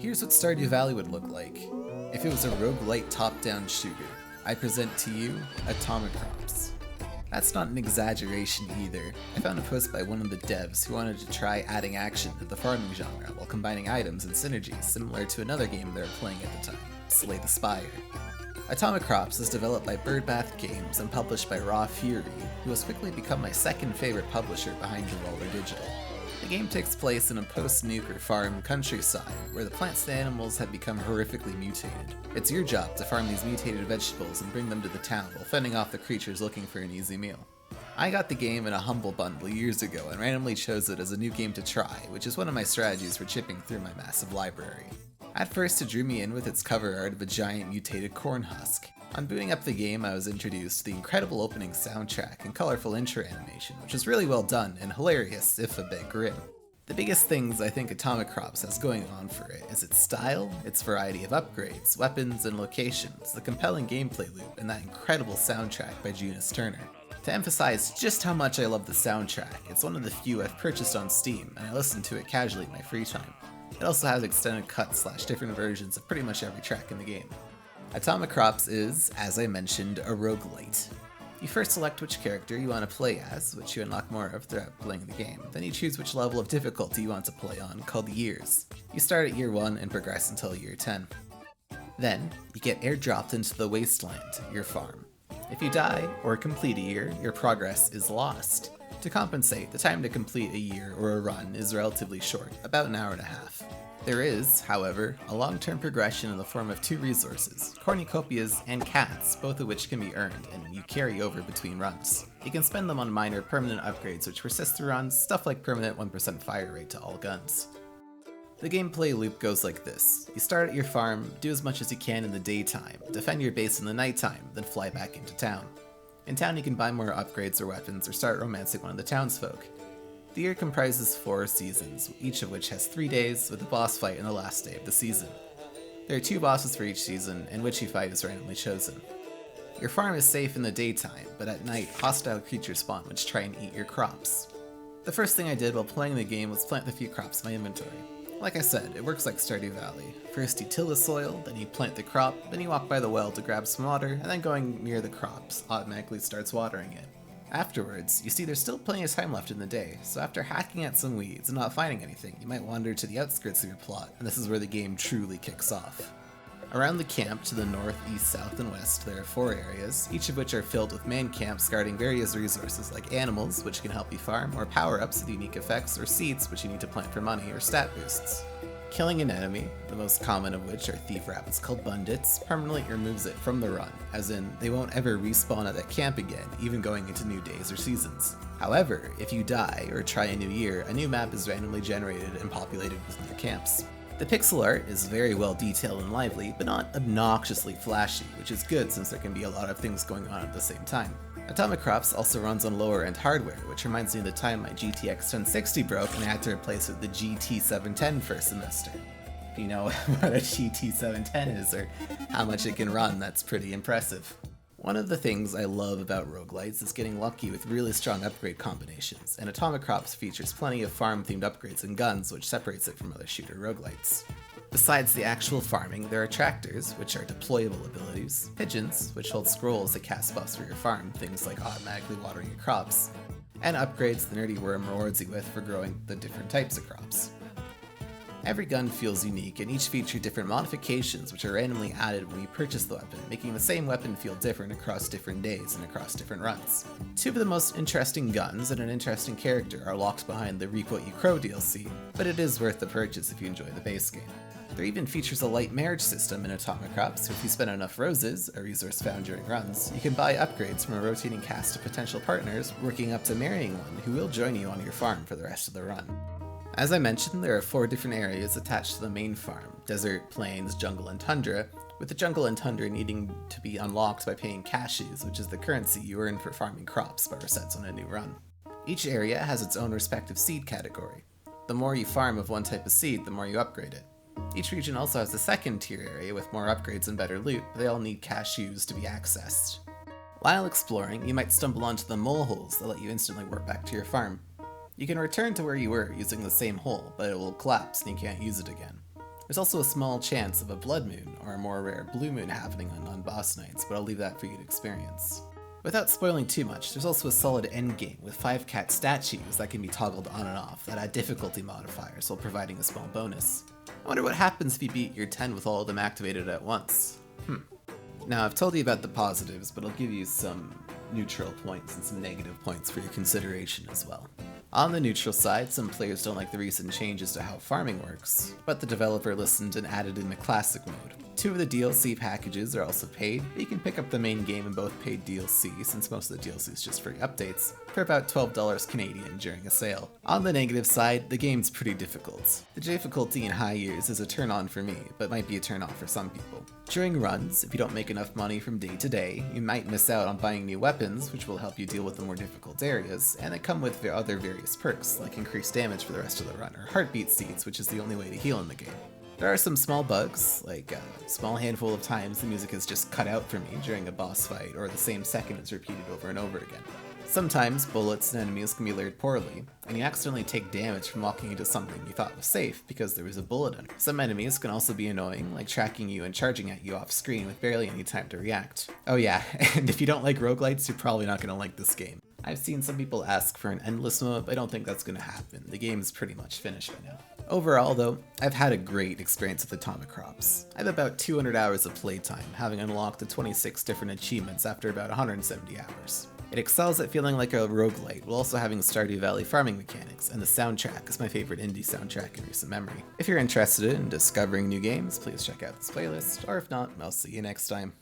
Here's what Stardew Valley would look like if it was a roguelite top-down shooter. I present to you Atomicrops. That's not an exaggeration either. I found a post by one of the devs who wanted to try adding action to the farming genre while combining items and synergies similar to another game they were playing at the time, Slay the Spire. Atomicrops is developed by Birdbath Games and published by Raw Fury, who has quickly become my second favorite publisher behind Devolver Digital. The game takes place in a post-nuclear farm countryside, where the plants and animals have become horrifically mutated. It's your job to farm these mutated vegetables and bring them to the town while fending off the creatures looking for an easy meal. I got the game in a humble bundle years ago and randomly chose it as a new game to try, which is one of my strategies for chipping through my massive library. At first it drew me in with its cover art of a giant mutated corn husk. On booting up the game, I was introduced to the incredible opening soundtrack and colorful intro animation, which is really well done and hilarious, if a bit grim. The biggest things I think Atomicrops has going on for it is its style, its variety of upgrades, weapons, and locations, the compelling gameplay loop, and that incredible soundtrack by Jonas Turner. To emphasize just how much I love the soundtrack, it's one of the few I've purchased on Steam, and I listen to it casually in my free time. It also has extended cuts / different versions of pretty much every track in the game. Atomicrops is, as I mentioned, a roguelite. You first select which character you want to play as, which you unlock more of throughout playing the game. Then you choose which level of difficulty you want to play on, called years. You start at year 1 and progress until year 10. Then, you get airdropped into the wasteland, your farm. If you die, or complete a year, your progress is lost. To compensate, the time to complete a year or a run is relatively short, about an hour and a half. There is, however, a long-term progression in the form of 2 resources, cornucopias and cats, both of which can be earned and you carry over between runs. You can spend them on minor permanent upgrades which persist through runs, stuff like permanent 1% fire rate to all guns. The gameplay loop goes like this. You start at your farm, do as much as you can in the daytime, defend your base in the nighttime, then fly back into town. In town you can buy more upgrades or weapons or start romancing one of the townsfolk. The year comprises 4 seasons, each of which has 3 days, with a boss fight on the last day of the season. There are 2 bosses for each season, and which you fight is randomly chosen. Your farm is safe in the daytime, but at night, hostile creatures spawn which try and eat your crops. The first thing I did while playing the game was plant the few crops in my inventory. Like I said, it works like Stardew Valley. First you till the soil, then you plant the crop, then you walk by the well to grab some water, and then going near the crops automatically starts watering it. Afterwards, you see there's still plenty of time left in the day, so after hacking at some weeds and not finding anything, you might wander to the outskirts of your plot, and this is where the game truly kicks off. Around the camp to the north, east, south, and west, there are 4 areas, each of which are filled with man camps guarding various resources like animals, which can help you farm, or power-ups with unique effects, or seeds, which you need to plant for money, or stat boosts. Killing an enemy, the most common of which are thief rabbits called bundits, permanently removes it from the run, as in, they won't ever respawn at that camp again, even going into new days or seasons. However, if you die or try a new year, a new map is randomly generated and populated with new camps. The pixel art is very well detailed and lively, but not obnoxiously flashy, which is good since there can be a lot of things going on at the same time. Atomicrops also runs on lower end hardware, which reminds me of the time my GTX 1060 broke and I had to replace it with the GT 710 for a semester. If you know what a GT 710 is or how much it can run, that's pretty impressive. One of the things I love about roguelites is getting lucky with really strong upgrade combinations, and Atomicrops features plenty of farm-themed upgrades and guns, which separates it from other shooter roguelites. Besides the actual farming, there are tractors, which are deployable abilities, pigeons, which hold scrolls that cast buffs for your farm, things like automatically watering your crops, and upgrades the nerdy worm rewards you with for growing the different types of crops. Every gun feels unique, and each feature different modifications which are randomly added when you purchase the weapon, making the same weapon feel different across different days and across different runs. 2 of the most interesting guns and an interesting character are locked behind the Reap What You Crow DLC, but it is worth the purchase if you enjoy the base game. There even features a light marriage system in Atomicrops, so if you spend enough roses, a resource found during runs, you can buy upgrades from a rotating cast of potential partners, working up to marrying one who will join you on your farm for the rest of the run. As I mentioned, there are 4 different areas attached to the main farm: desert, plains, jungle, and tundra, with the jungle and tundra needing to be unlocked by paying cashews, which is the currency you earn for farming crops by resets on a new run. Each area has its own respective seed category. The more you farm of one type of seed, the more you upgrade it. Each region also has a second tier area with more upgrades and better loot, but they all need cashews to be accessed. While exploring, you might stumble onto the mole holes that let you instantly warp back to your farm. You can return to where you were using the same hole, but it will collapse and you can't use it again. There's also a small chance of a blood moon or a more rare blue moon happening on non-boss nights, but I'll leave that for you to experience. Without spoiling too much, there's also a solid endgame with 5 cat statues that can be toggled on and off that add difficulty modifiers while providing a small bonus. I wonder what happens if you beat your 10 with all of them activated at once. Now, I've told you about the positives, but I'll give you some neutral points and some negative points for your consideration as well. On the neutral side, some players don't like the recent changes to how farming works, but the developer listened and added in the classic mode. 2 of the DLC packages are also paid, but you can pick up the main game in both paid DLC, since most of the DLC is just free updates, for about $12 Canadian during a sale. On the negative side, the game's pretty difficult. The difficulty in high years is a turn on for me, but might be a turn off for some people. During runs, if you don't make enough money from day to day, you might miss out on buying new weapons, which will help you deal with the more difficult areas, and they come with other various perks, like increased damage for the rest of the run, or heartbeat seeds, which is the only way to heal in the game. There are some small bugs, like a small handful of times the music is just cut out for me during a boss fight, or the same second is repeated over and over again. Sometimes bullets and enemies can be layered poorly, and you accidentally take damage from walking into something you thought was safe because there was a bullet under. Some enemies can also be annoying, like tracking you and charging at you off screen with barely any time to react. Oh yeah, and if you don't like roguelites, you're probably not going to like this game. I've seen some people ask for an endless mode, but I don't think that's going to happen. The game's pretty much finished by now. Overall though, I've had a great experience with Atomicrops. I have about 200 hours of playtime, having unlocked the 26 different achievements after about 170 hours. It excels at feeling like a roguelite while also having Stardew Valley farming mechanics, and the soundtrack is my favorite indie soundtrack in recent memory. If you're interested in discovering new games, please check out this playlist, or if not, I'll see you next time.